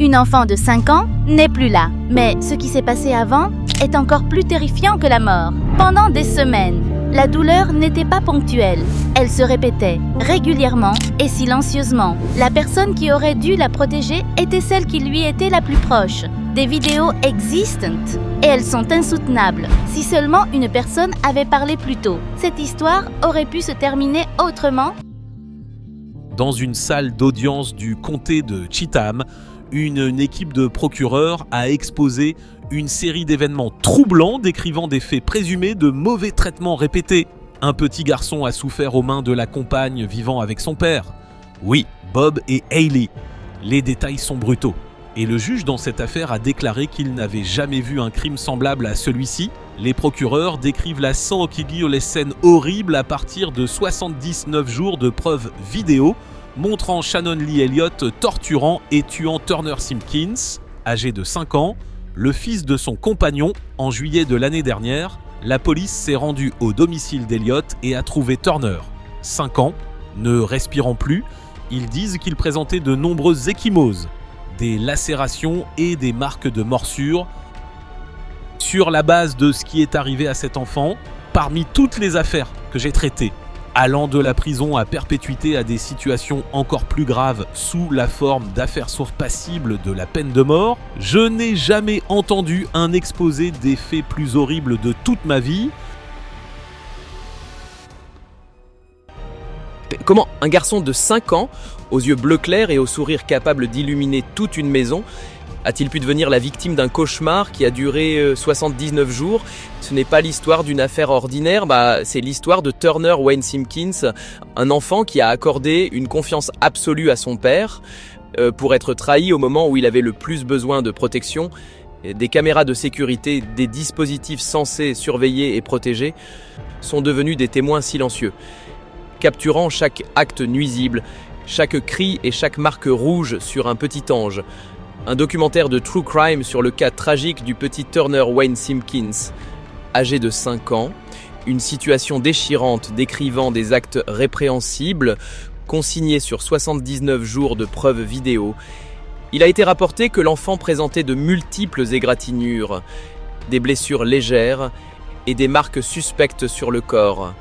Une enfant de 5 ans n'est plus là. Mais ce qui s'est passé avant est encore plus terrifiant que la mort. Pendant des semaines, la douleur n'était pas ponctuelle. Elle se répétait régulièrement et silencieusement. La personne qui aurait dû la protéger était celle qui lui était la plus proche. Des vidéos existent et elles sont insoutenables. Si seulement une personne avait parlé plus tôt, cette histoire aurait pu se terminer autrement. Dans une salle d'audience du comté de Cheatham, une équipe de procureurs a exposé une série d'événements troublants décrivant des faits présumés de mauvais traitements répétés. Un petit garçon a souffert aux mains de la compagne vivant avec son père. Oui, Bob et Hayley. Les détails sont brutaux. Et le juge dans cette affaire a déclaré qu'il n'avait jamais vu un crime semblable à celui-ci. Les procureurs décrivent la les scènes horribles à partir de 79 jours de preuves vidéo montrant Shannon Lee Elliott torturant et tuant Turner Simpkins, âgé de 5 ans, le fils de son compagnon. En juillet de l'année dernière, la police s'est rendue au domicile d'Elliott et a trouvé Turner, 5 ans, ne respirant plus. Ils disent qu'il présentait de nombreuses ecchymoses, des lacérations et des marques de morsures. Sur la base de ce qui est arrivé à cet enfant, parmi toutes les affaires que j'ai traitées, allant de la prison à perpétuité à des situations encore plus graves sous la forme d'affaires sauf passibles de la peine de mort, je n'ai jamais entendu un exposé des faits plus horribles de toute ma vie. Comment un garçon de 5 ans, aux yeux bleu clair et au sourire capable d'illuminer toute une maison, a-t-il pu devenir la victime d'un cauchemar qui a duré 79 jours ? Ce n'est pas l'histoire d'une affaire ordinaire, c'est l'histoire de Turner Wayne Simpkins, un enfant qui a accordé une confiance absolue à son père pour être trahi au moment où il avait le plus besoin de protection. Des caméras de sécurité, des dispositifs censés surveiller et protéger sont devenus des témoins silencieux, capturant chaque acte nuisible, chaque cri et chaque marque rouge sur un petit ange. Un documentaire de true crime sur le cas tragique du petit Turner Wayne Simpkins, âgé de 5 ans, une situation déchirante décrivant des actes répréhensibles, consigné sur 79 jours de preuves vidéo. Il a été rapporté que l'enfant présentait de multiples égratignures, des blessures légères et des marques suspectes sur le corps.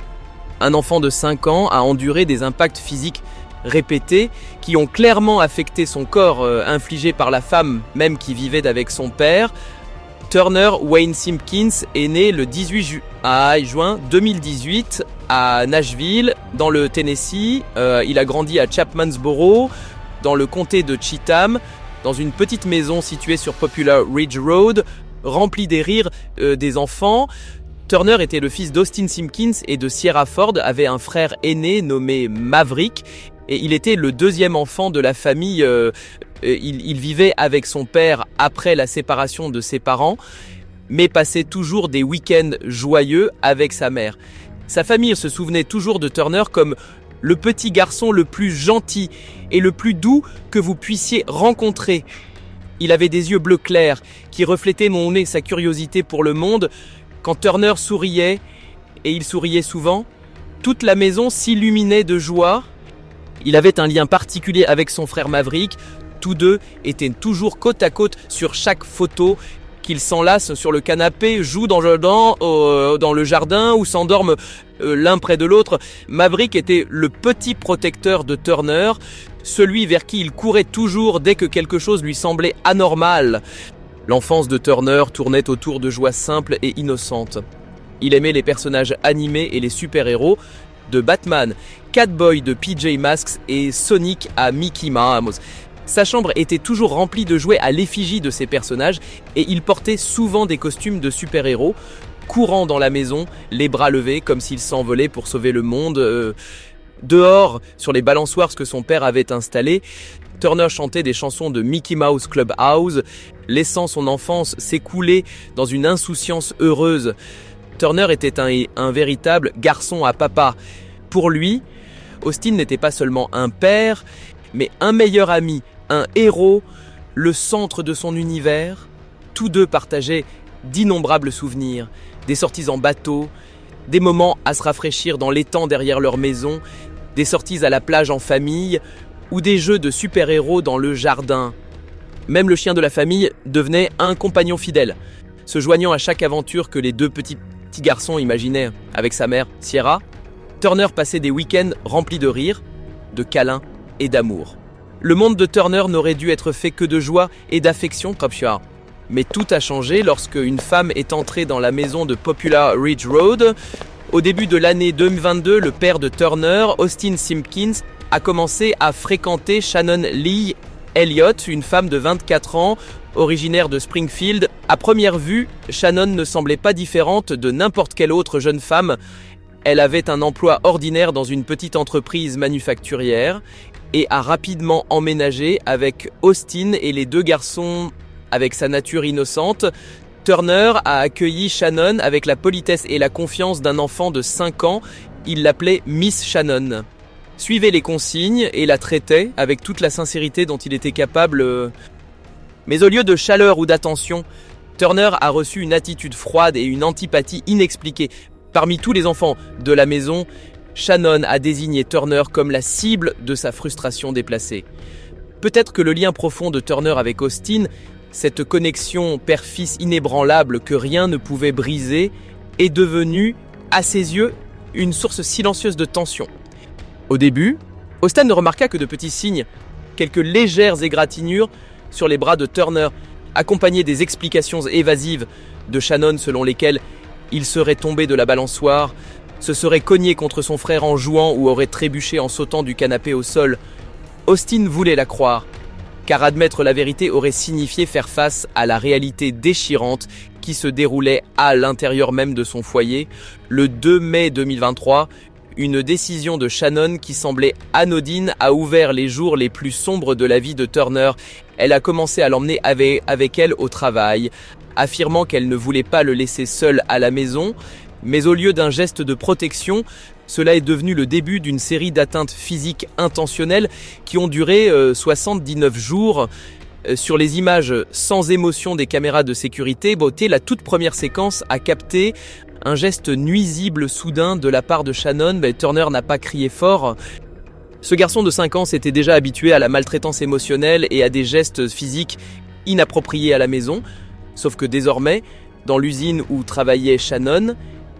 Un enfant de 5 ans a enduré des impacts physiques répétés qui ont clairement affecté son corps, infligé par la femme même qui vivait avec son père. Turner Wayne Simpkins est né le 18 juin 2018 à Nashville, dans le Tennessee. Il a grandi à Chapmansboro, dans le comté de Cheatham, dans une petite maison située sur Popular Ridge Road, remplie des rires des enfants. Turner était le fils d'Austin Simpkins et de Sierra Ford, avait un frère aîné nommé Maverick, et il était le deuxième enfant de la famille. Il vivait avec son père après la séparation de ses parents, mais passait toujours des week-ends joyeux avec sa mère. Sa famille se souvenait toujours de Turner comme le petit garçon le plus gentil et le plus doux que vous puissiez rencontrer. Il avait des yeux bleus clairs qui reflétaient non nez sa curiosité pour le monde. Quand Turner souriait, et il souriait souvent, toute la maison s'illuminait de joie. Il avait un lien particulier avec son frère Maverick. Tous deux étaient toujours côte à côte sur chaque photo. Qu'ils s'enlacent sur le canapé, jouent dans le jardin ou s'endorment l'un près de l'autre. Maverick était le petit protecteur de Turner, celui vers qui il courait toujours dès que quelque chose lui semblait anormal. L'enfance de Turner tournait autour de joies simples et innocentes. Il aimait les personnages animés et les super-héros, de Batman, Catboy de PJ Masks et Sonic à Mickey Mouse. Sa chambre était toujours remplie de jouets à l'effigie de ces personnages et il portait souvent des costumes de super-héros, courant dans la maison, les bras levés comme s'il s'envolait pour sauver le monde. Dehors, sur les balançoires que son père avait installées, Turner chantait des chansons de Mickey Mouse Clubhouse, laissant son enfance s'écouler dans une insouciance heureuse. Turner était un véritable garçon à papa. Pour lui, Austin n'était pas seulement un père, mais un meilleur ami, un héros, le centre de son univers. Tous deux partageaient d'innombrables souvenirs, des sorties en bateau, des moments à se rafraîchir dans l'étang derrière leur maison, des sorties à la plage en famille ou des jeux de super-héros dans le jardin. Même le chien de la famille devenait un compagnon fidèle, se joignant à chaque aventure que les deux petits garçons imaginaient avec sa mère, Sierra. Turner passait des week-ends remplis de rires, de câlins et d'amour. Le monde de Turner n'aurait dû être fait que de joie et d'affection, mais tout a changé lorsque une femme est entrée dans la maison de Poplar Ridge Road. Au début de l'année 2022, le père de Turner, Austin Simpkins, a commencé à fréquenter Shannon Lee Elliott, une femme de 24 ans, originaire de Springfield. À première vue, Shannon ne semblait pas différente de n'importe quelle autre jeune femme. Elle avait un emploi ordinaire dans une petite entreprise manufacturière et a rapidement emménagé avec Austin et les deux garçons avec sa nature innocente. Turner a accueilli Shannon avec la politesse et la confiance d'un enfant de 5 ans. Il l'appelait Miss Shannon. Suivait les consignes et la traitait avec toute la sincérité dont il était capable. Mais au lieu de chaleur ou d'attention, Turner a reçu une attitude froide et une antipathie inexpliquée. Parmi tous les enfants de la maison, Shannon a désigné Turner comme la cible de sa frustration déplacée. Peut-être que le lien profond de Turner avec Austin, cette connexion père-fils inébranlable que rien ne pouvait briser, est devenue, à ses yeux, une source silencieuse de tension. Au début, Austin ne remarqua que de petits signes, quelques légères égratignures sur les bras de Turner, accompagnées des explications évasives de Shannon selon lesquelles il serait tombé de la balançoire, se serait cogné contre son frère en jouant ou aurait trébuché en sautant du canapé au sol. Austin voulait la croire, car admettre la vérité aurait signifié faire face à la réalité déchirante qui se déroulait à l'intérieur même de son foyer. Le 2 mai 2023, une décision de Shannon qui semblait anodine a ouvert les jours les plus sombres de la vie de Turner. Elle a commencé à l'emmener avec elle au travail, affirmant qu'elle ne voulait pas le laisser seul à la maison, mais au lieu d'un geste de protection, cela est devenu le début d'une série d'atteintes physiques intentionnelles qui ont duré 79 jours. Sur les images sans émotion des caméras de sécurité, la toute première séquence a capté un geste nuisible soudain de la part de Shannon. Turner n'a pas crié fort. Ce garçon de 5 ans s'était déjà habitué à la maltraitance émotionnelle et à des gestes physiques inappropriés à la maison. Sauf que désormais, dans l'usine où travaillait Shannon,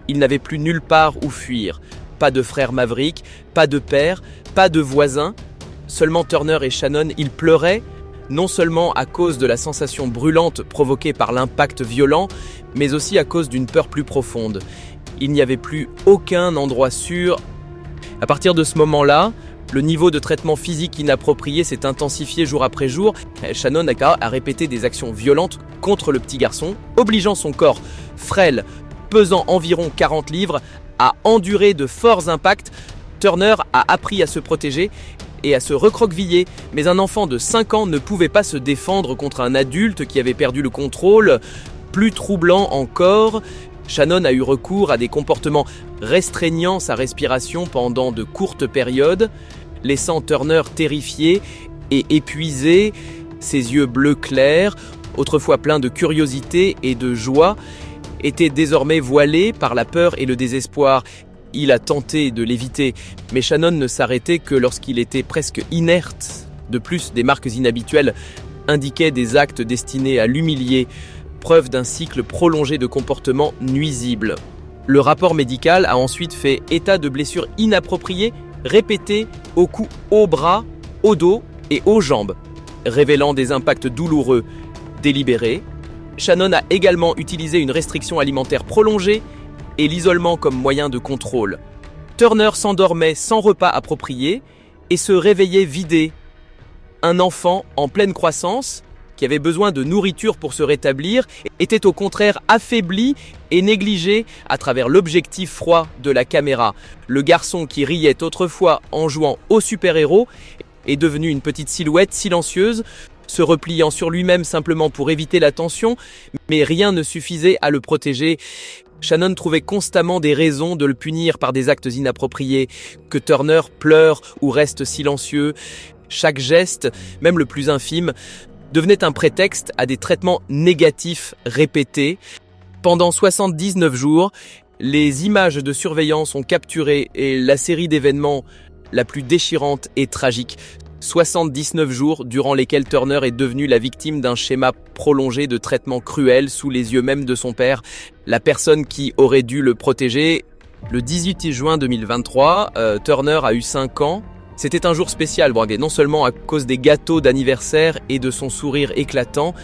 il n'avait plus nulle part où fuir. Pas de frère Maverick, pas de père, pas de voisin. Seulement Turner et Shannon, ils pleuraient, non seulement à cause de la sensation brûlante provoquée par l'impact violent, mais aussi à cause d'une peur plus profonde. Il n'y avait plus aucun endroit sûr. À partir de ce moment-là, le niveau de traitement physique inapproprié s'est intensifié jour après jour. Shannon a répété des actions violentes contre le petit garçon, obligeant son corps frêle, pesant environ 40 livres, à endurer de forts impacts. Turner a appris à se protéger et à se recroqueviller, mais un enfant de 5 ans ne pouvait pas se défendre contre un adulte qui avait perdu le contrôle. Plus troublant encore, Shannon a eu recours à des comportements restreignant sa respiration pendant de courtes périodes, laissant Turner terrifié et épuisé, ses yeux bleus clairs, autrefois pleins de curiosité et de joie, étaient désormais voilés par la peur et le désespoir. Il a tenté de l'éviter, mais Shannon ne s'arrêtait que lorsqu'il était presque inerte. De plus, des marques inhabituelles indiquaient des actes destinés à l'humilier, preuve d'un cycle prolongé de comportements nuisibles. Le rapport médical a ensuite fait état de blessures inappropriées répétées au cou, au bras, au dos et aux jambes, révélant des impacts douloureux délibérés. Shannon a également utilisé une restriction alimentaire prolongée et l'isolement comme moyen de contrôle. Turner s'endormait sans repas approprié et se réveillait vidé. Un enfant en pleine croissance, qui avait besoin de nourriture pour se rétablir, était au contraire affaibli et négligé à travers l'objectif froid de la caméra. Le garçon qui riait autrefois en jouant au super-héros est devenu une petite silhouette silencieuse, se repliant sur lui-même simplement pour éviter la tension, mais rien ne suffisait à le protéger. Shannon trouvait constamment des raisons de le punir par des actes inappropriés, que Turner pleure ou reste silencieux. Chaque geste, même le plus infime, devenait un prétexte à des traitements négatifs répétés. Pendant 79 jours, les images de surveillance ont capturé la série d'événements la plus déchirante et tragique. 79 jours durant lesquels Turner est devenu la victime d'un schéma prolongé de traitement cruel sous les yeux même de son père, la personne qui aurait dû le protéger. Le 18 juin 2023, Turner a eu 5 ans. C'était un jour spécial, non seulement à cause des gâteaux d'anniversaire et de son sourire éclatant,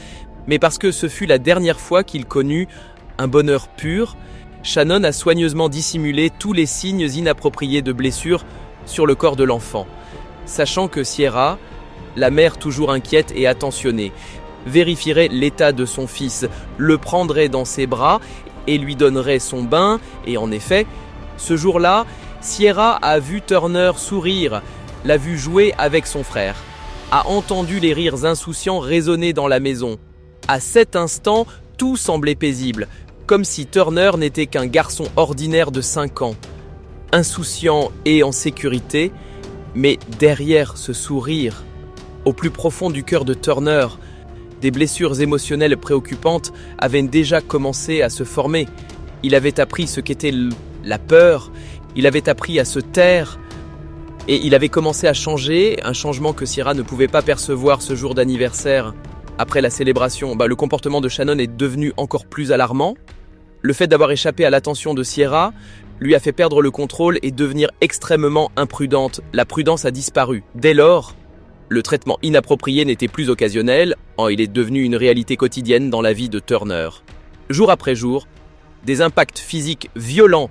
mais parce que ce fut la dernière fois qu'il connut un bonheur pur. Shannon a soigneusement dissimulé tous les signes inappropriés de blessures sur le corps de l'enfant, sachant que Sierra, la mère toujours inquiète et attentionnée, vérifierait l'état de son fils, le prendrait dans ses bras et lui donnerait son bain. Et en effet, ce jour-là, Sierra a vu Turner sourire, l'a vu jouer avec son frère, a entendu les rires insouciants résonner dans la maison. À cet instant, tout semblait paisible, comme si Turner n'était qu'un garçon ordinaire de 5 ans, insouciant et en sécurité. Mais derrière ce sourire, au plus profond du cœur de Turner, des blessures émotionnelles préoccupantes avaient déjà commencé à se former. Il avait appris ce qu'était la peur, il avait appris à se taire, et il avait commencé à changer, un changement que Sierra ne pouvait pas percevoir ce jour d'anniversaire. Après la célébration, le comportement de Shannon est devenu encore plus alarmant. Le fait d'avoir échappé à l'attention de Sierra lui a fait perdre le contrôle et devenir extrêmement imprudente. La prudence a disparu. Dès lors, le traitement inapproprié n'était plus occasionnel, il est devenu une réalité quotidienne dans la vie de Turner. Jour après jour, des impacts physiques violents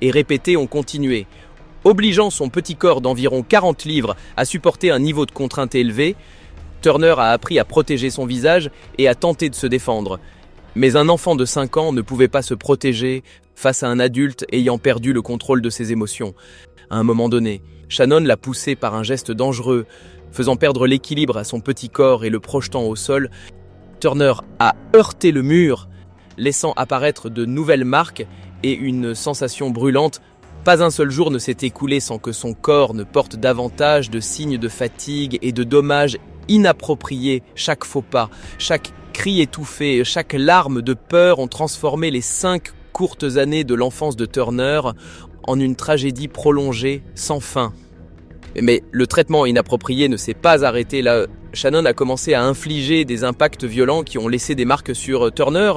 et répétés ont continué, obligeant son petit corps d'environ 40 livres à supporter un niveau de contrainte élevé. Turner a appris à protéger son visage et à tenter de se défendre. Mais un enfant de 5 ans ne pouvait pas se protéger face à un adulte ayant perdu le contrôle de ses émotions. À un moment donné, Shannon l'a poussé par un geste dangereux, faisant perdre l'équilibre à son petit corps et le projetant au sol. Turner a heurté le mur, laissant apparaître de nouvelles marques et une sensation brûlante. Pas un seul jour ne s'est écoulé sans que son corps ne porte davantage de signes de fatigue et de dommages inappropriés. Chaque faux pas, chaque cri étouffé, chaque larme de peur ont transformé les 5 courtes années de l'enfance de Turner en une tragédie prolongée sans fin. Mais le traitement inapproprié ne s'est pas arrêté là. Shannon a commencé à infliger des impacts violents qui ont laissé des marques sur Turner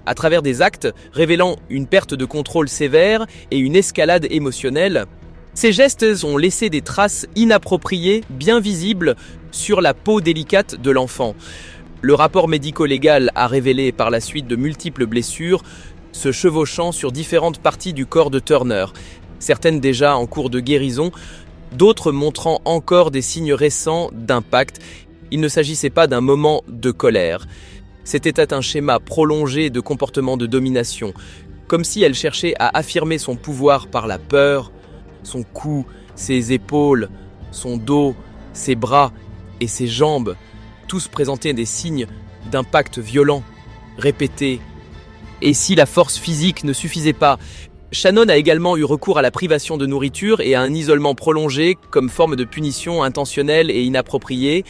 à travers des actes révélant une perte de contrôle sévère et une escalade émotionnelle. Ces gestes ont laissé des traces inappropriées bien visibles sur la peau délicate de l'enfant. Le rapport médico-légal a révélé par la suite de multiples blessures se chevauchant sur différentes parties du corps de Turner, certaines déjà en cours de guérison, d'autres montrant encore des signes récents d'impact. Il ne s'agissait pas d'un moment de colère. C'était un schéma prolongé de comportement de domination, comme si elle cherchait à affirmer son pouvoir par la peur. Son cou, ses épaules, son dos, ses bras et ses jambes, tous présentaient des signes d'impact violent, répétés. Et si la force physique ne suffisait pas, Shannon a également eu recours à la privation de nourriture et à un isolement prolongé comme forme de punition intentionnelle et inappropriée.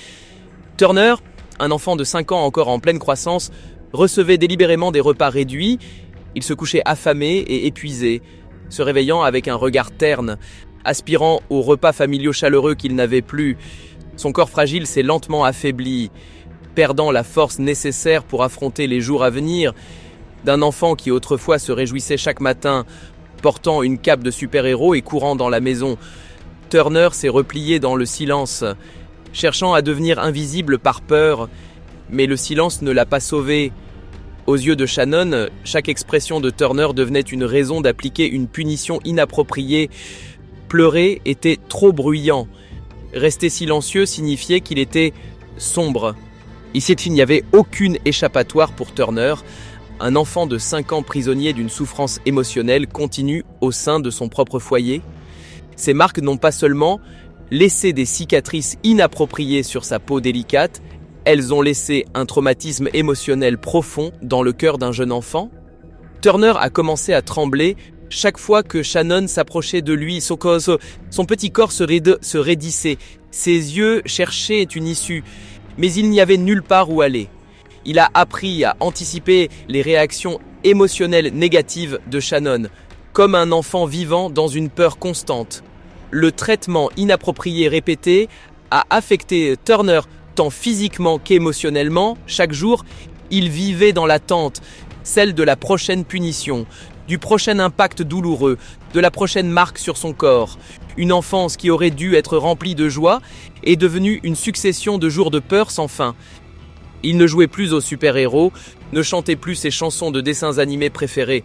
Turner, un enfant de 5 ans encore en pleine croissance, recevait délibérément des repas réduits. Il se couchait affamé et épuisé, se réveillant avec un regard terne, aspirant aux repas familiaux chaleureux qu'il n'avait plus. Son corps fragile s'est lentement affaibli, perdant la force nécessaire pour affronter les jours à venir. D'un enfant qui autrefois se réjouissait chaque matin, portant une cape de super-héros et courant dans la maison, Turner s'est replié dans le silence, cherchant à devenir invisible par peur, mais le silence ne l'a pas sauvé. Aux yeux de Shannon, chaque expression de Turner devenait une raison d'appliquer une punition inappropriée. Pleurer était trop bruyant. Rester silencieux signifiait qu'il était sombre. Ici, il n'y avait aucune échappatoire pour Turner. Un enfant de 5 ans prisonnier d'une souffrance émotionnelle continue au sein de son propre foyer. Ces marques n'ont pas seulement laissé des cicatrices inappropriées sur sa peau délicate, elles ont laissé un traumatisme émotionnel profond dans le cœur d'un jeune enfant. Turner a commencé à trembler chaque fois que Shannon s'approchait de lui. Son petit corps se raidissait, ses yeux cherchaient une issue, mais il n'y avait nulle part où aller. Il a appris à anticiper les réactions émotionnelles négatives de Shannon, comme un enfant vivant dans une peur constante. Le traitement inapproprié répété a affecté Turner tant physiquement qu'émotionnellement. Chaque jour, il vivait dans l'attente, celle de la prochaine punition, du prochain impact douloureux, de la prochaine marque sur son corps. Une enfance qui aurait dû être remplie de joie est devenue une succession de jours de peur sans fin. Il ne jouait plus aux super-héros, ne chantait plus ses chansons de dessins animés préférés.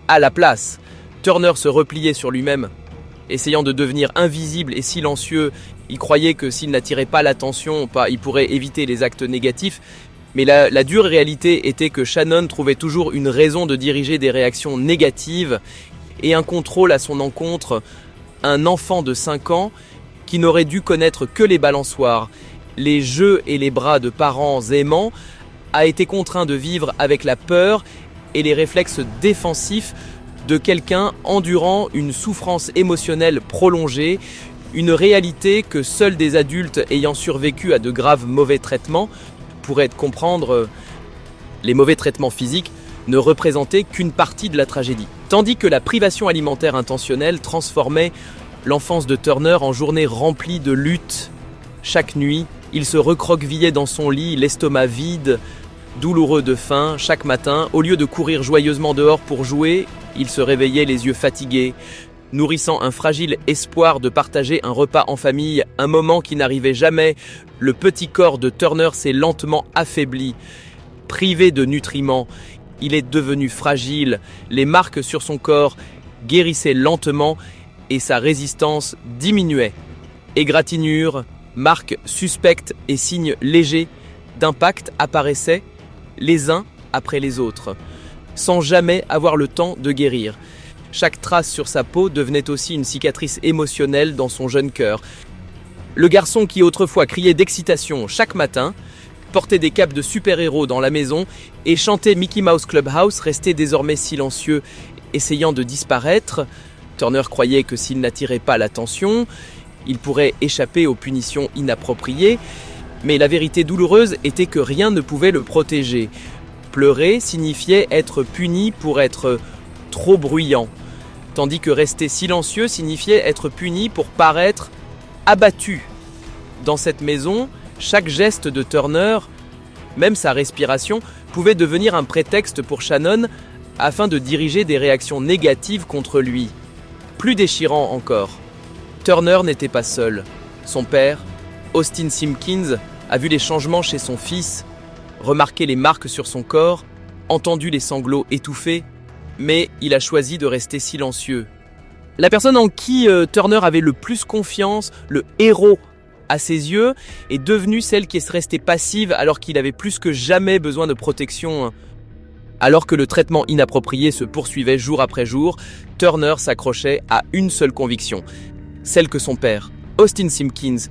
À la place, Turner se repliait sur lui-même. Essayant de devenir invisible et silencieux, il croyait que s'il n'attirait pas l'attention, il pourrait éviter les actes négatifs. Mais la dure réalité était que Shannon trouvait toujours une raison de diriger des réactions négatives et un contrôle à son encontre. Un enfant de 5 ans qui n'aurait dû connaître que les balançoires, les jeux et les bras de parents aimants, a été contraint de vivre avec la peur et les réflexes défensifs de quelqu'un endurant une souffrance émotionnelle prolongée, une réalité que seuls des adultes ayant survécu à de graves mauvais traitements pourraient comprendre. Les mauvais traitements physiques ne représentaient qu'une partie de la tragédie. Tandis que la privation alimentaire intentionnelle transformait l'enfance de Turner en journée remplie de luttes. Chaque nuit, il se recroquevillait dans son lit, l'estomac vide, douloureux de faim. Chaque matin, au lieu de courir joyeusement dehors pour jouer, il se réveillait les yeux fatigués, nourrissant un fragile espoir de partager un repas en famille, un moment qui n'arrivait jamais. Le petit corps de Turner s'est lentement affaibli. Privé de nutriments, il est devenu fragile, les marques sur son corps guérissaient lentement et sa résistance diminuait. Égratignures, marques suspectes et signes légers d'impact apparaissaient les uns après les autres, sans jamais avoir le temps de guérir. Chaque trace sur sa peau devenait aussi une cicatrice émotionnelle dans son jeune cœur. Le garçon qui autrefois criait d'excitation chaque matin, portait des capes de super-héros dans la maison et chantait Mickey Mouse Clubhouse restait désormais silencieux, essayant de disparaître. Turner croyait que s'il n'attirait pas l'attention, il pourrait échapper aux punitions inappropriées, mais la vérité douloureuse était que rien ne pouvait le protéger. Pleurer signifiait être puni pour être trop bruyant, tandis que rester silencieux signifiait être puni pour paraître abattu. Dans cette maison, chaque geste de Turner, même sa respiration, pouvait devenir un prétexte pour Shannon afin de diriger des réactions négatives contre lui. Plus déchirant encore, Turner n'était pas seul. Son père, Austin Simpkins, a vu les changements chez son fils, remarqué les marques sur son corps, entendu les sanglots étouffés, mais il a choisi de rester silencieux. La personne en qui Turner avait le plus confiance, le héros à ses yeux, est devenue celle qui est restée passive alors qu'il avait plus que jamais besoin de protection. Alors que le traitement inapproprié se poursuivait jour après jour, Turner s'accrochait à une seule conviction, celle que son père, Austin Simpkins,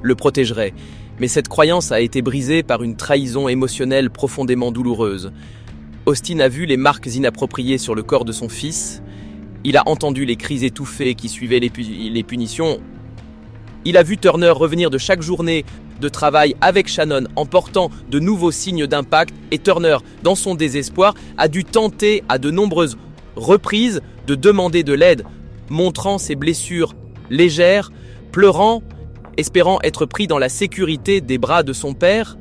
le protégerait. Mais cette croyance a été brisée par une trahison émotionnelle profondément douloureuse. Austin a vu les marques inappropriées sur le corps de son fils. Il a entendu les cris étouffés qui suivaient les punitions. Il a vu Turner revenir de chaque journée de travail avec Shannon en portant de nouveaux signes d'impact et Turner, dans son désespoir, a dû tenter à de nombreuses reprises de demander de l'aide, montrant ses blessures légères, pleurant, espérant être pris dans la sécurité des bras de son père.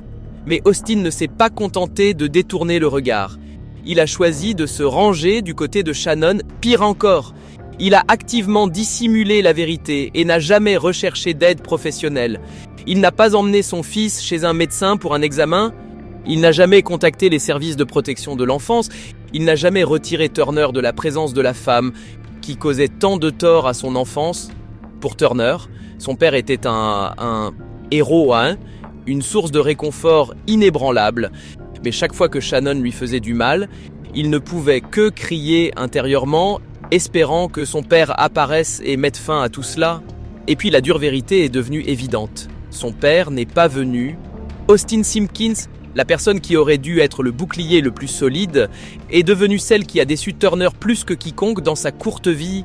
Mais Austin ne s'est pas contenté de détourner le regard. Il a choisi de se ranger du côté de Shannon, pire encore. Il a activement dissimulé la vérité et n'a jamais recherché d'aide professionnelle. Il n'a pas emmené son fils chez un médecin pour un examen. Il n'a jamais contacté les services de protection de l'enfance. Il n'a jamais retiré Turner de la présence de la femme qui causait tant de tort à son enfance. Pour Turner, son père était un héros, une source de réconfort inébranlable. Mais chaque fois que Shannon lui faisait du mal, il ne pouvait que crier intérieurement, espérant que son père apparaisse et mette fin à tout cela. Et puis la dure vérité est devenue évidente. Son père n'est pas venu. Austin Simpkins, la personne qui aurait dû être le bouclier le plus solide, est devenue celle qui a déçu Turner plus que quiconque dans sa courte vie.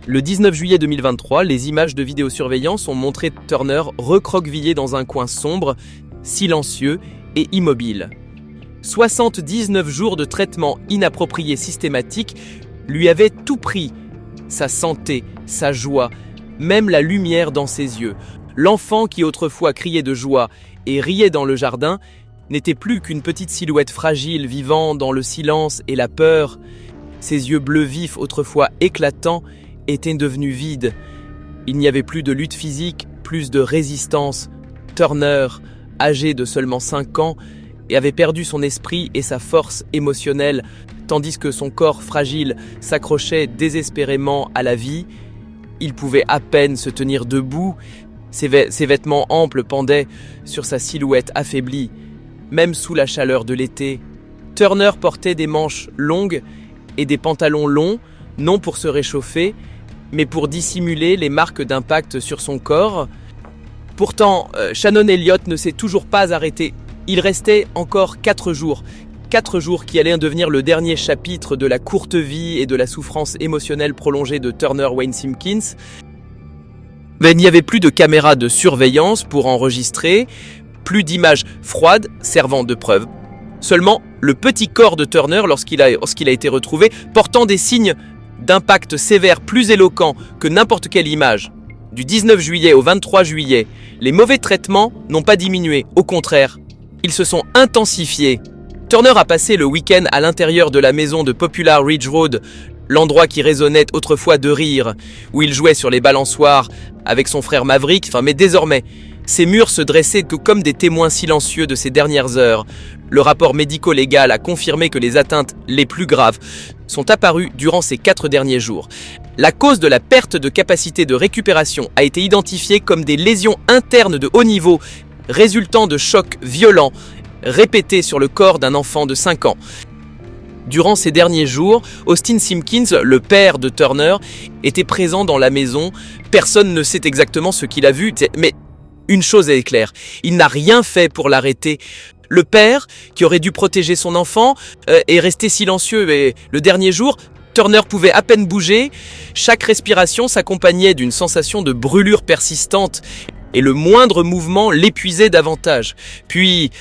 Le 19 juillet 2023, les images de vidéosurveillance ont montré Turner recroquevillé dans un coin sombre, silencieux et immobile. 79 jours de traitement inapproprié systématique lui avaient tout pris, sa santé, sa joie, même la lumière dans ses yeux. L'enfant qui autrefois criait de joie et riait dans le jardin n'était plus qu'une petite silhouette fragile vivant dans le silence et la peur. Ses yeux bleus vifs, autrefois éclatants, étaient devenus vides. Il n'y avait plus de lutte physique, plus de résistance. Turner, âgé de seulement 5 ans, avait perdu son esprit et sa force émotionnelle, tandis que son corps fragile s'accrochait désespérément à la vie. Il pouvait à peine se tenir debout. Ses vêtements amples pendaient sur sa silhouette affaiblie, même sous la chaleur de l'été. Turner portait des manches longues et des pantalons longs, non pour se réchauffer, mais pour dissimuler les marques d'impact sur son corps. Pourtant, Shannon Elliott ne s'est toujours pas arrêté. Il restait encore 4 jours. 4 jours qui allaient devenir le dernier chapitre de la courte vie et de la souffrance émotionnelle prolongée de Turner Wayne Simpkins. Mais il n'y avait plus de caméras de surveillance pour enregistrer, plus d'images froides servant de preuve. Seulement, le petit corps de Turner, lorsqu'il a été retrouvé, portant des signes d'impact sévère plus éloquents que n'importe quelle image. Du 19 juillet au 23 juillet, les mauvais traitements n'ont pas diminué, au contraire, ils se sont intensifiés. Turner a passé le week-end à l'intérieur de la maison de Poplar Ridge Road, l'endroit qui résonnait autrefois de rire, où il jouait sur les balançoires avec son frère Maverick, mais désormais, ces murs se dressaient comme des témoins silencieux de ces dernières heures. Le rapport médico-légal a confirmé que les atteintes les plus graves sont apparues durant ces 4 derniers jours. La cause de la perte de capacité de récupération a été identifiée comme des lésions internes de haut niveau résultant de chocs violents répétés sur le corps d'un enfant de 5 ans. Durant ces derniers jours, Austin Simpkins, le père de Turner, était présent dans la maison. Personne ne sait exactement ce qu'il a vu, mais une chose est claire, il n'a rien fait pour l'arrêter. Le père, qui aurait dû protéger son enfant, est resté silencieux et le dernier jour, Turner pouvait à peine bouger. Chaque respiration s'accompagnait d'une sensation de brûlure persistante et le moindre mouvement l'épuisait davantage. Puis,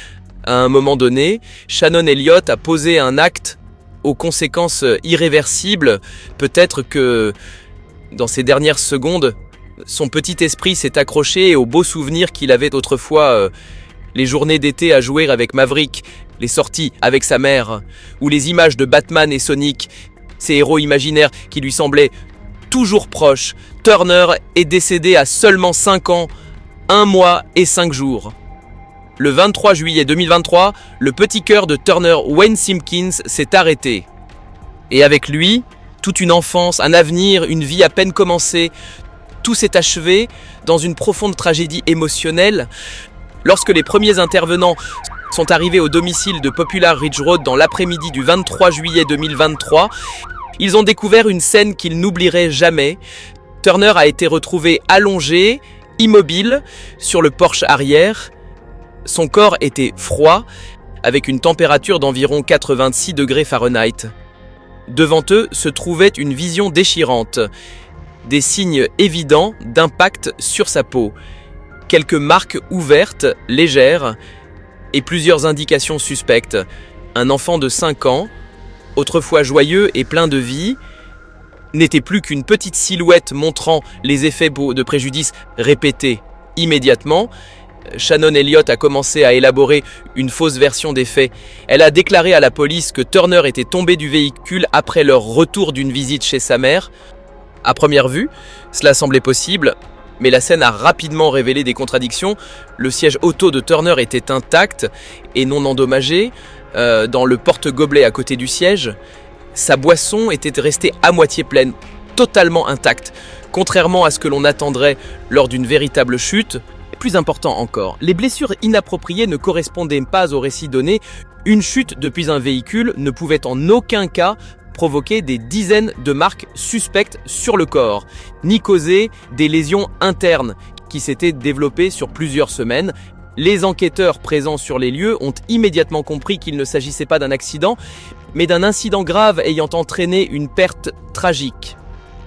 à un moment donné, Shannon Elliott a posé un acte aux conséquences irréversibles. Peut-être que, dans ces dernières secondes, son petit esprit s'est accroché aux beaux souvenirs qu'il avait autrefois, les journées d'été à jouer avec Maverick, les sorties avec sa mère, ou les images de Batman et Sonic, ces héros imaginaires qui lui semblaient toujours proches. Turner est décédé à seulement 5 ans, 1 mois et 5 jours. Le 23 juillet 2023, le petit cœur de Turner Wayne Simpkins s'est arrêté. Et avec lui, toute une enfance, un avenir, une vie à peine commencée, tout s'est achevé dans une profonde tragédie émotionnelle. Lorsque les premiers intervenants sont arrivés au domicile de Poplar Ridge Road dans l'après-midi du 23 juillet 2023, ils ont découvert une scène qu'ils n'oublieraient jamais. Turner a été retrouvé allongé, immobile, sur le porche arrière. Son corps était froid, avec une température d'environ 86 degrés Fahrenheit. Devant eux se trouvait une vision déchirante, des signes évidents d'impact sur sa peau, quelques marques ouvertes, légères, et plusieurs indications suspectes. Un enfant de 5 ans, autrefois joyeux et plein de vie, n'était plus qu'une petite silhouette montrant les effets de préjudice répétés. Immédiatement, Shannon Elliott a commencé à élaborer une fausse version des faits. Elle a déclaré à la police que Turner était tombé du véhicule après leur retour d'une visite chez sa mère. À première vue, cela semblait possible, mais la scène a rapidement révélé des contradictions. Le siège auto de Turner était intact et non endommagé. Dans le porte-gobelet à côté du siège, sa boisson était restée à moitié pleine, totalement intacte, contrairement à ce que l'on attendrait lors d'une véritable chute. Plus important encore, les blessures inappropriées ne correspondaient pas au récit donné. Une chute depuis un véhicule ne pouvait en aucun cas provoquer des dizaines de marques suspectes sur le corps, ni causer des lésions internes qui s'étaient développées sur plusieurs semaines. Les enquêteurs présents sur les lieux ont immédiatement compris qu'il ne s'agissait pas d'un accident, mais d'un incident grave ayant entraîné une perte tragique.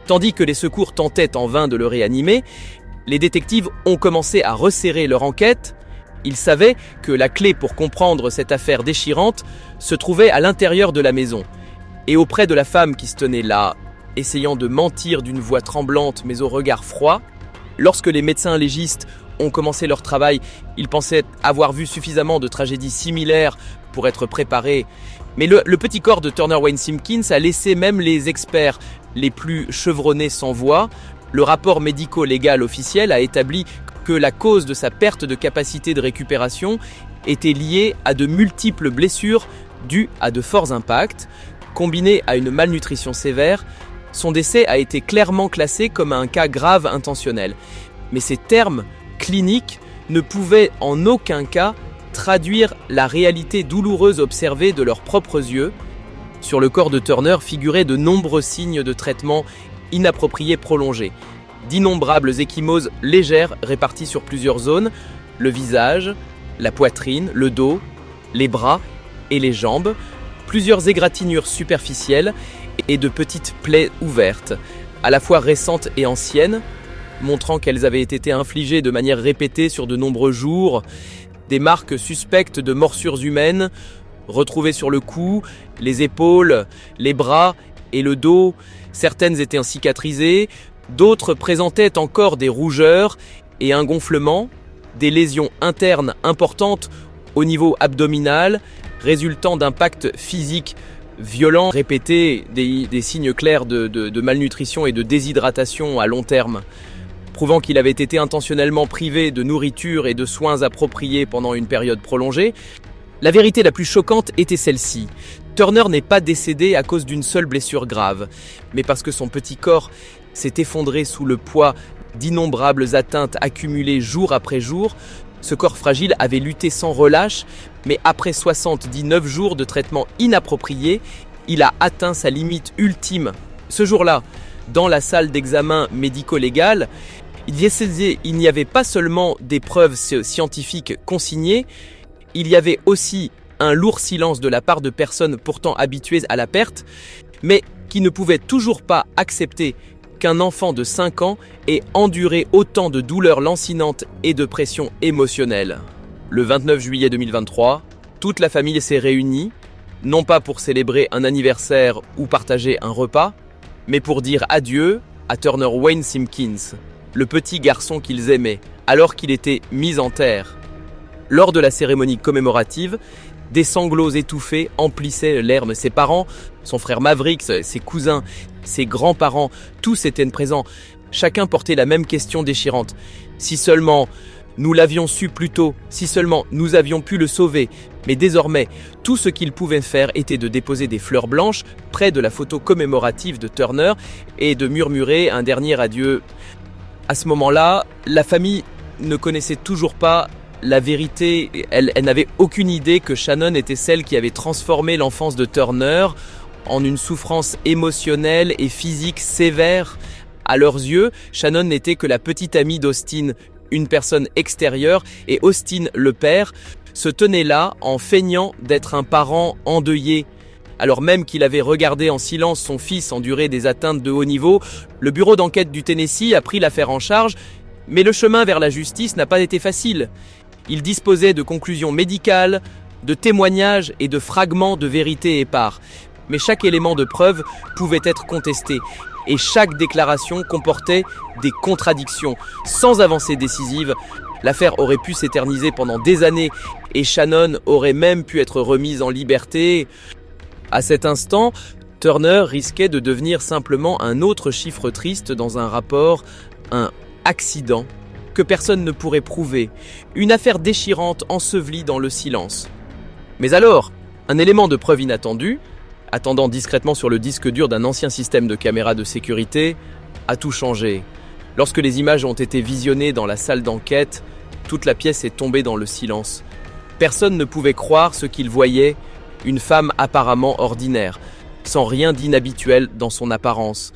Tandis que les secours tentaient en vain de le réanimer, les détectives ont commencé à resserrer leur enquête. Ils savaient que la clé pour comprendre cette affaire déchirante se trouvait à l'intérieur de la maison, et auprès de la femme qui se tenait là, essayant de mentir d'une voix tremblante mais au regard froid. Lorsque les médecins légistes ont commencé leur travail, ils pensaient avoir vu suffisamment de tragédies similaires pour être préparés. Mais le petit corps de Turner Wayne Simpkins a laissé même les experts les plus chevronnés sans voix. Le rapport médico-légal officiel a établi que la cause de sa perte de capacité de récupération était liée à de multiples blessures dues à de forts impacts. Combiné à une malnutrition sévère, son décès a été clairement classé comme un cas grave intentionnel. Mais ces termes cliniques ne pouvaient en aucun cas traduire la réalité douloureuse observée de leurs propres yeux. Sur le corps de Turner figuraient de nombreux signes de traitement inapproprié prolongé. D'innombrables ecchymoses légères réparties sur plusieurs zones, le visage, la poitrine, le dos, les bras et les jambes, plusieurs égratignures superficielles et de petites plaies ouvertes, à la fois récentes et anciennes, montrant qu'elles avaient été infligées de manière répétée sur de nombreux jours, des marques suspectes de morsures humaines, retrouvées sur le cou, les épaules, les bras et le dos. Certaines étaient cicatrisées, d'autres présentaient encore des rougeurs et un gonflement, des lésions internes importantes au niveau abdominal, résultant d'impacts physiques violents répétés, des signes clairs de malnutrition et de déshydratation à long terme, prouvant qu'il avait été intentionnellement privé de nourriture et de soins appropriés pendant une période prolongée. La vérité la plus choquante était celle-ci. Turner n'est pas décédé à cause d'une seule blessure grave, mais parce que son petit corps s'est effondré sous le poids d'innombrables atteintes accumulées jour après jour. Ce corps fragile avait lutté sans relâche, mais après 79 jours de traitement inapproprié, il a atteint sa limite ultime. Ce jour-là, dans la salle d'examen médico-légal, il n'y avait pas seulement des preuves scientifiques consignées, il y avait aussi un lourd silence de la part de personnes pourtant habituées à la perte, mais qui ne pouvaient toujours pas accepter qu'un enfant de 5 ans ait enduré autant de douleurs lancinantes et de pression émotionnelle. Le 29 juillet 2023, toute la famille s'est réunie, non pas pour célébrer un anniversaire ou partager un repas, mais pour dire adieu à Turner Wayne Simpkins, le petit garçon qu'ils aimaient, alors qu'il était mis en terre. Lors de la cérémonie commémorative, des sanglots étouffés emplissaient l'air de ses parents, son frère Maverick, ses cousins, ses grands-parents, tous étaient présents. Chacun portait la même question déchirante. Si seulement nous l'avions su plus tôt, si seulement nous avions pu le sauver. Mais désormais, tout ce qu'il pouvait faire était de déposer des fleurs blanches près de la photo commémorative de Turner et de murmurer un dernier adieu. À ce moment-là, la famille ne connaissait toujours pas la vérité. Elle n'avait aucune idée que Shannon était celle qui avait transformé l'enfance de Turner en une souffrance émotionnelle et physique sévère. À leurs yeux, Shannon n'était que la petite amie d'Austin, une personne extérieure, et Austin, le père, se tenait là en feignant d'être un parent endeuillé. Alors même qu'il avait regardé en silence son fils endurer des atteintes de haut niveau, le bureau d'enquête du Tennessee a pris l'affaire en charge, mais le chemin vers la justice n'a pas été facile. Il disposait de conclusions médicales, de témoignages et de fragments de vérité épars. Mais chaque élément de preuve pouvait être contesté, et chaque déclaration comportait des contradictions. Sans avancée décisive, l'affaire aurait pu s'éterniser pendant des années, et Shannon aurait même pu être remise en liberté. À cet instant, Turner risquait de devenir simplement un autre chiffre triste dans un rapport, un accident que personne ne pourrait prouver, une affaire déchirante ensevelie dans le silence. Mais alors, un élément de preuve inattendu, attendant discrètement sur le disque dur d'un ancien système de caméra de sécurité, a tout changé. Lorsque les images ont été visionnées dans la salle d'enquête, toute la pièce est tombée dans le silence. Personne ne pouvait croire ce qu'il voyait, une femme apparemment ordinaire, sans rien d'inhabituel dans son apparence,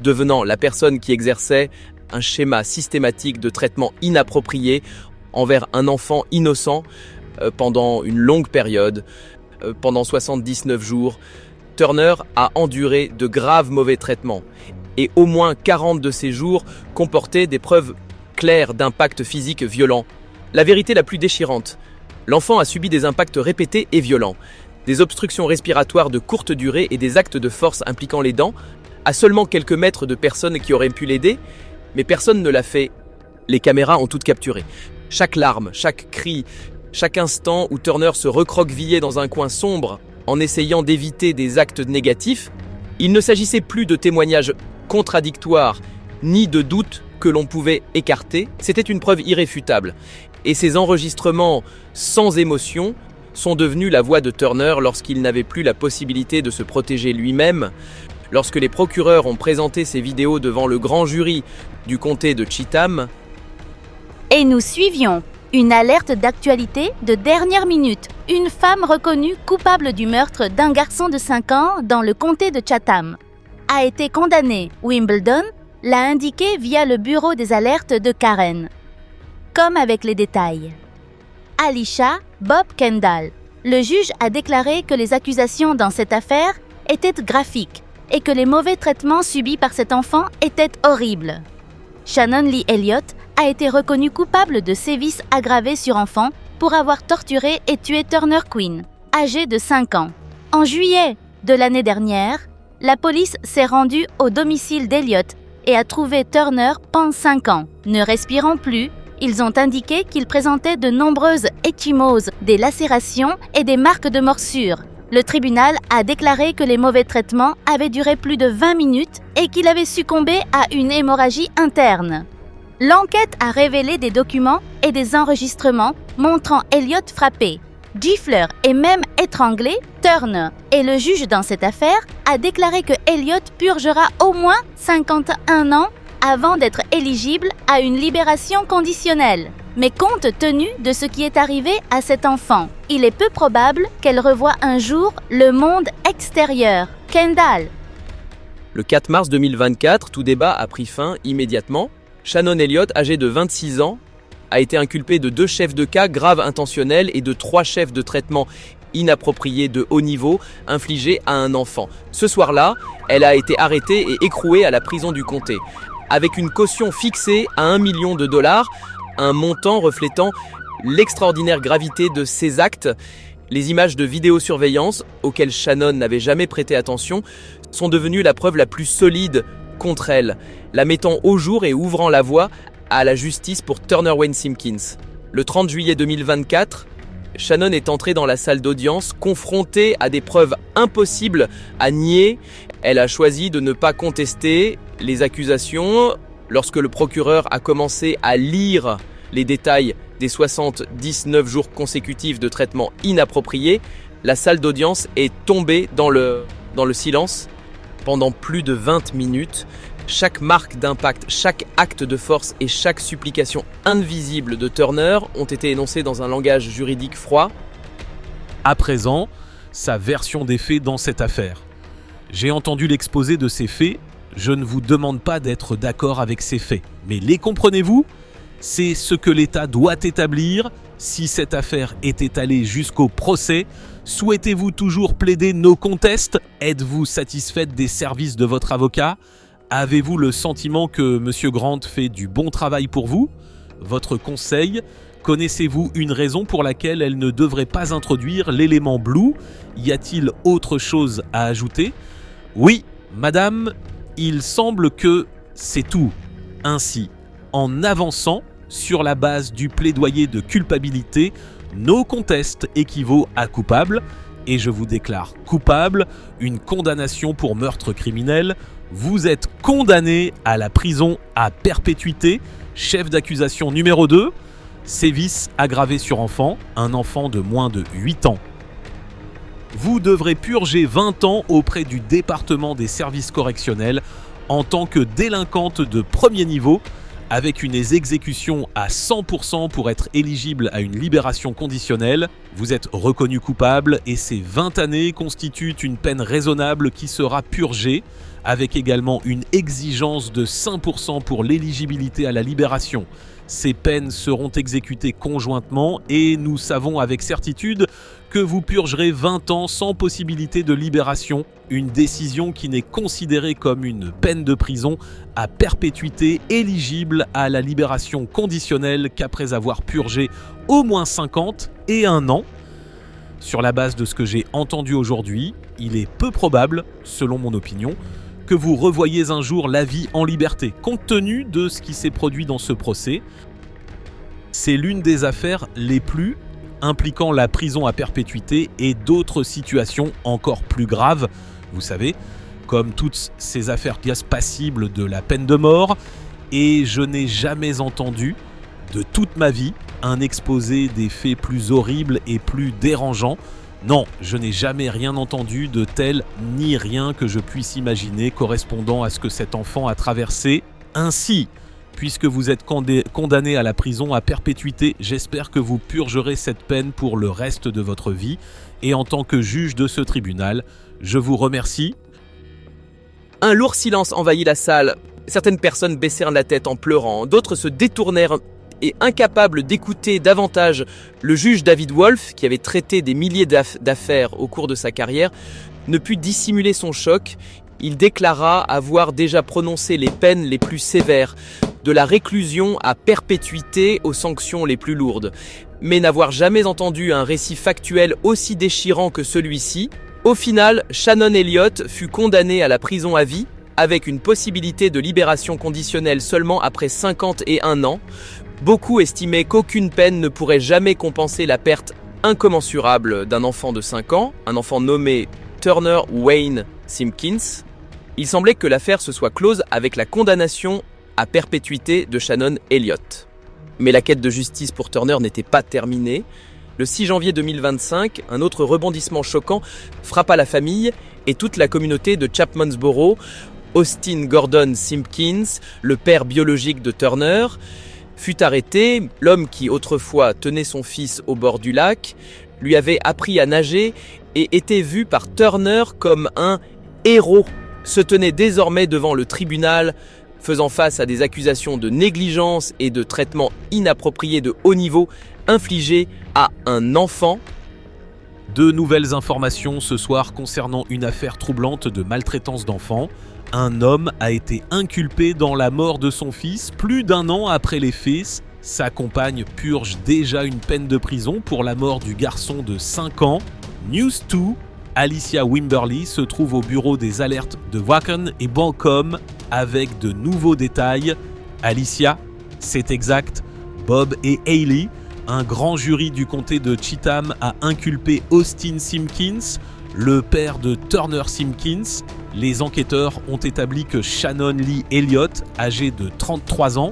devenant la personne qui exerçait un schéma systématique de traitement inapproprié envers un enfant innocent pendant une longue période, pendant 79 jours. Turner a enduré de graves mauvais traitements et au moins 40 de ces jours comportaient des preuves claires d'impact physique violent. La vérité la plus déchirante, l'enfant a subi des impacts répétés et violents, des obstructions respiratoires de courte durée et des actes de force impliquant les dents, à seulement quelques mètres de personnes qui auraient pu l'aider, mais personne ne l'a fait Les caméras ont toutes capturé. Chaque larme, chaque cri, chaque instant où Turner se recroquevillait dans un coin sombre en essayant d'éviter des actes négatifs, il ne s'agissait plus de témoignages contradictoires ni de doutes que l'on pouvait écarter, c'était une preuve irréfutable. Et ces enregistrements sans émotion sont devenus la voix de Turner lorsqu'il n'avait plus la possibilité de se protéger lui-même. Lorsque les procureurs ont présenté ces vidéos devant le grand jury du comté de Cheatham, Et nous suivions une alerte d'actualité de dernière minute. Une femme reconnue coupable du meurtre d'un garçon de 5 ans dans le comté de Chatham a été condamnée. Wimbledon l'a indiqué via le bureau des alertes de Karen. Comme avec les détails. Alicia Bob Kendall. Le juge a déclaré que les accusations dans cette affaire étaient graphiques et que les mauvais traitements subis par cet enfant étaient horribles. Shannon Lee Elliott a été reconnue coupable de sévices aggravés sur enfants pour avoir torturé et tué Turner Quinn, âgé de 5 ans. En juillet de l'année dernière, la police s'est rendue au domicile d'Elliott et a trouvé Turner pendant 5 ans. Ne respirant plus, ils ont indiqué qu'il présentait de nombreuses échymoses, des lacérations et des marques de morsures. Le tribunal a déclaré que les mauvais traitements avaient duré plus de 20 minutes et qu'il avait succombé à une hémorragie interne. L'enquête a révélé des documents et des enregistrements montrant Elliott frappé, gifler et même étranglé Turner. Et le juge dans cette affaire a déclaré que Elliott purgera au moins 51 ans avant d'être éligible à une libération conditionnelle. Mais compte tenu de ce qui est arrivé à cet enfant, il est peu probable qu'elle revoie un jour le monde extérieur. Kendall. le 4 mars 2024, tout débat a pris fin immédiatement. Shannon Elliott, âgée de 26 ans, a été inculpée de 2 chefs de cas graves intentionnels et de 3 chefs de traitement inappropriés de haut niveau infligés à un enfant. Ce soir-là, elle a été arrêtée et écrouée à la prison du comté, avec une caution fixée à $1 million, un montant reflétant l'extraordinaire gravité de ses actes. Les images de vidéosurveillance, auxquelles Shannon n'avait jamais prêté attention, sont devenues la preuve la plus solide contre elle, la mettant au jour et ouvrant la voie à la justice pour Turner Wayne Simpkins. Le 30 juillet 2024, Shannon est entrée dans la salle d'audience, confrontée à des preuves impossibles à nier. Elle a choisi de ne pas contester les accusations. Lorsque le procureur a commencé à lire les détails des 79 jours consécutifs de traitement inapproprié, la salle d'audience est tombée dans le silence pendant plus de 20 minutes. Chaque marque d'impact, chaque acte de force et chaque supplication invisible de Turner ont été énoncés dans un langage juridique froid. À présent, sa version des faits dans cette affaire. J'ai entendu l'exposé de ces faits, je ne vous demande pas d'être d'accord avec ces faits. Mais les comprenez-vous ? C'est ce que l'État doit établir. Si cette affaire était allée jusqu'au procès, souhaitez-vous toujours plaider no contest ? Êtes-vous satisfaite des services de votre avocat ? Avez-vous le sentiment que M. Grant fait du bon travail pour vous ? Votre conseil ? Connaissez-vous une raison pour laquelle elle ne devrait pas introduire l'élément Blue ? Y a-t-il autre chose à ajouter ? Oui, madame, il semble que c'est tout. Ainsi, en avançant sur la base du plaidoyer de culpabilité, no contest équivaut à coupable, et je vous déclare coupable, une condamnation pour meurtre criminel. Vous êtes condamné à la prison à perpétuité, chef d'accusation numéro 2, sévices aggravés sur enfant, un enfant de moins de 8 ans. Vous devrez purger 20 ans auprès du département des services correctionnels en tant que délinquante de premier niveau, avec une exécution à 100% pour être éligible à une libération conditionnelle. Vous êtes reconnu coupable et ces 20 années constituent une peine raisonnable qui sera purgée, avec également une exigence de 5% pour l'éligibilité à la libération. Ces peines seront exécutées conjointement et nous savons avec certitude que vous purgerez 20 ans sans possibilité de libération, une décision qui n'est considérée comme une peine de prison à perpétuité éligible à la libération conditionnelle qu'après avoir purgé au moins 50 et 1 an. Sur la base de ce que j'ai entendu aujourd'hui, il est peu probable, selon mon opinion, que vous revoyiez un jour la vie en liberté. Compte tenu de ce qui s'est produit dans ce procès, c'est l'une des affaires les plus impliquant la prison à perpétuité et d'autres situations encore plus graves, vous savez, comme toutes ces affaires passibles de la peine de mort, et je n'ai jamais entendu de toute ma vie un exposé des faits plus horribles et plus dérangeants. Non, je n'ai jamais rien entendu de tel, ni rien que je puisse imaginer correspondant à ce que cet enfant a traversé. Ainsi, puisque vous êtes condamné à la prison à perpétuité, j'espère que vous purgerez cette peine pour le reste de votre vie. Et en tant que juge de ce tribunal, je vous remercie. Un lourd silence envahit la salle. Certaines personnes baissèrent la tête en pleurant, d'autres se détournèrent et, incapables d'écouter davantage le juge David Wolf, qui avait traité des milliers d'affaires au cours de sa carrière, ne put dissimuler son choc. Il déclara avoir déjà prononcé les peines les plus sévères, de la réclusion à perpétuité aux sanctions les plus lourdes. Mais n'avoir jamais entendu un récit factuel aussi déchirant que celui-ci, au final, Shannon Elliott fut condamné à la prison à vie, avec une possibilité de libération conditionnelle seulement après 51 ans. Beaucoup estimaient qu'aucune peine ne pourrait jamais compenser la perte incommensurable d'un enfant de 5 ans, un enfant nommé Turner Wayne Simpkins. Il semblait que l'affaire se soit close avec la condamnation à perpétuité de Shannon Elliott. Mais la quête de justice pour Turner n'était pas terminée. Le 6 janvier 2025, un autre rebondissement choquant frappa la famille et toute la communauté de Chapmansboro. Austin Gordon Simpkins, le père biologique de Turner, fut arrêté. L'homme qui autrefois tenait son fils au bord du lac lui avait appris à nager et était vu par Turner comme un héros. Se tenait désormais devant le tribunal, faisant face à des accusations de négligence et de traitement inapproprié de haut niveau infligés à un enfant. De nouvelles informations ce soir concernant une affaire troublante de maltraitance d'enfants. Un homme a été inculpé dans la mort de son fils plus d'1 an après les faits. Sa compagne purge déjà une peine de prison pour la mort du garçon de 5 ans. News 2, Alicia Wimberly se trouve au bureau des alertes de Wacken et Bancom avec de nouveaux détails. Alicia, c'est exact, Bob et Hailey, un grand jury du comté de Cheatham a inculpé Austin Simpkins, le père de Turner Simpkins. Les enquêteurs ont établi que Shannon Lee Elliott, âgée de 33 ans,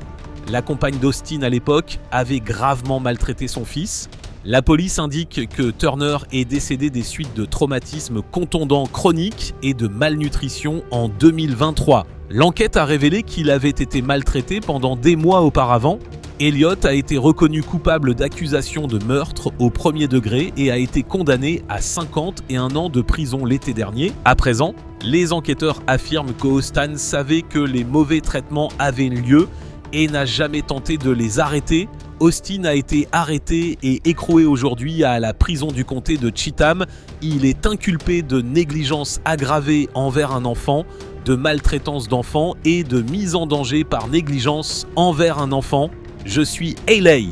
la compagne d'Austin à l'époque, avait gravement maltraité son fils. La police indique que Turner est décédé des suites de traumatismes contondants chroniques et de malnutrition en 2023. L'enquête a révélé qu'il avait été maltraité pendant des mois auparavant. Elliott a été reconnu coupable d'accusations de meurtre au premier degré et a été condamné à 51 ans de prison l'été dernier. À présent, les enquêteurs affirment qu'Austin savait que les mauvais traitements avaient lieu et n'a jamais tenté de les arrêter. Austin a été arrêté et écroué aujourd'hui à la prison du comté de Cheatham. Il est inculpé de négligence aggravée envers un enfant, de maltraitance d'enfant et de mise en danger par négligence envers un enfant. Je suis Hailey.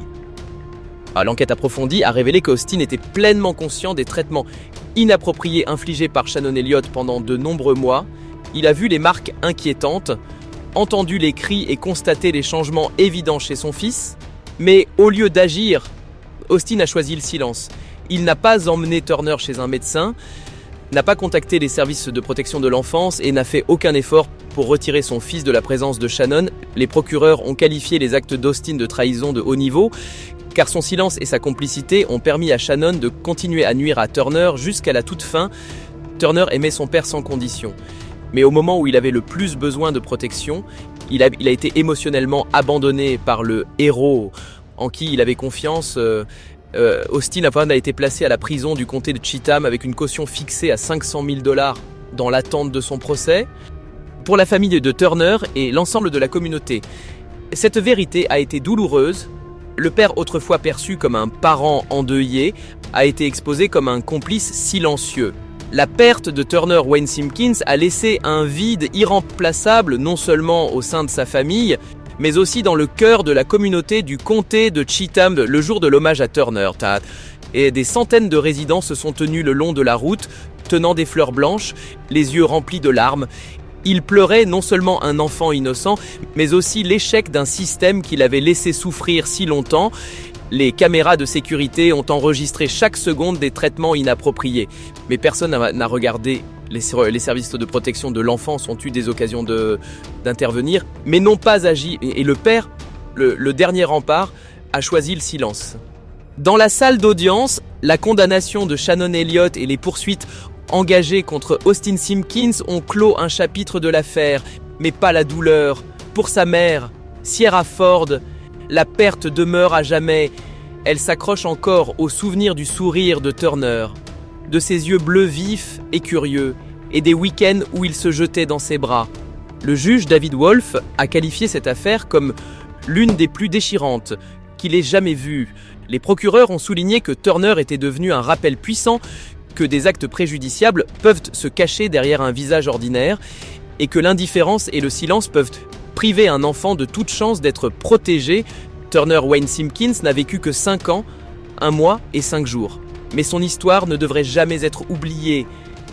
L'enquête approfondie a révélé qu'Austin était pleinement conscient des traitements inappropriés infligés par Shannon Elliott pendant de nombreux mois. Il a vu les marques inquiétantes, entendu les cris et constaté les changements évidents chez son fils. Mais au lieu d'agir, Austin a choisi le silence. Il n'a pas emmené Turner chez un médecin, n'a pas contacté les services de protection de l'enfance et n'a fait aucun effort pour retirer son fils de la présence de Shannon. Les procureurs ont qualifié les actes d'Austin de trahison de haut niveau, car son silence et sa complicité ont permis à Shannon de continuer à nuire à Turner jusqu'à la toute fin. Turner aimait son père sans condition. Mais au moment où il avait le plus besoin de protection, il a été émotionnellement abandonné par le héros en qui il avait confiance. Austin a été placé à la prison du comté de Cheatham avec une caution fixée à $500 000 dans l'attente de son procès. Pour la famille de Turner et l'ensemble de la communauté, cette vérité a été douloureuse. Le père, autrefois perçu comme un parent endeuillé, a été exposé comme un complice silencieux. La perte de Turner Wayne Simpkins a laissé un vide irremplaçable non seulement au sein de sa famille, mais aussi dans le cœur de la communauté du comté de Cheatham le jour de l'hommage à Turner. Et des centaines de résidents se sont tenus le long de la route, tenant des fleurs blanches, les yeux remplis de larmes. Il pleurait non seulement un enfant innocent, mais aussi l'échec d'un système qu'il avait laissé souffrir si longtemps. Les caméras de sécurité ont enregistré chaque seconde des traitements inappropriés. Mais personne n'a regardé. Les services de protection de l'enfance ont eu des occasions d'intervenir, mais n'ont pas agi. Et le père, le dernier rempart, a choisi le silence. Dans la salle d'audience, la condamnation de Shannon Elliott et les poursuites engagées contre Austin Simpkins ont clos un chapitre de l'affaire, mais pas la douleur. Pour sa mère, Sierra Ford, la perte demeure à jamais. Elle s'accroche encore au souvenir du sourire de Turner, de ses yeux bleus vifs et curieux, et des week-ends où il se jetait dans ses bras. Le juge David Wolf a qualifié cette affaire comme l'une des plus déchirantes qu'il ait jamais vues. Les procureurs ont souligné que Turner était devenu un rappel puissant que des actes préjudiciables peuvent se cacher derrière un visage ordinaire et que l'indifférence et le silence peuvent priver un enfant de toute chance d'être protégé. Turner Wayne Simpkins n'a vécu que 5 ans, 1 mois et 5 jours. Mais son histoire ne devrait jamais être oubliée.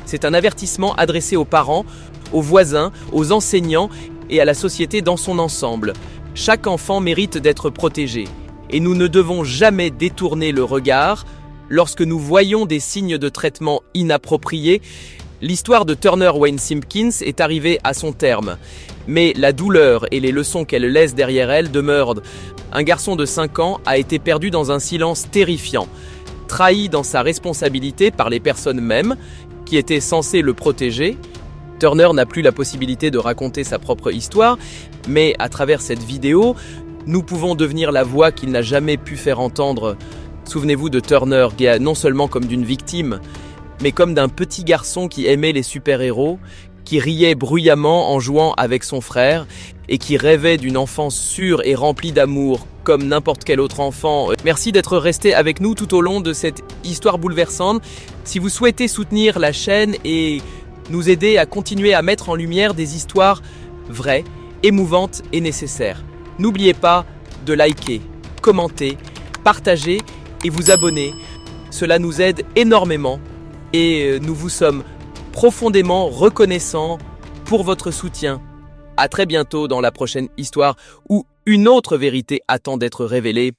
C'est un avertissement adressé aux parents, aux voisins, aux enseignants et à la société dans son ensemble. Chaque enfant mérite d'être protégé. Et nous ne devons jamais détourner le regard lorsque nous voyons des signes de traitement inappropriés. L'histoire de Turner Wayne Simpkins est arrivée à son terme. Mais la douleur et les leçons qu'elle laisse derrière elle demeurent. Un garçon de 5 ans a été perdu dans un silence terrifiant, trahi dans sa responsabilité par les personnes mêmes qui étaient censées le protéger. Turner n'a plus la possibilité de raconter sa propre histoire, mais à travers cette vidéo, nous pouvons devenir la voix qu'il n'a jamais pu faire entendre. Souvenez-vous de Turner, non seulement comme d'une victime, mais comme d'un petit garçon qui aimait les super-héros, qui riait bruyamment en jouant avec son frère et qui rêvait d'une enfance sûre et remplie d'amour, comme n'importe quel autre enfant. Merci d'être resté avec nous tout au long de cette histoire bouleversante. Si vous souhaitez soutenir la chaîne et nous aider à continuer à mettre en lumière des histoires vraies, émouvantes et nécessaires, n'oubliez pas de liker, commenter, partager et vous abonner. Cela nous aide énormément et nous vous sommes profondément reconnaissants pour votre soutien. À très bientôt dans la prochaine histoire où une autre vérité attend d'être révélée.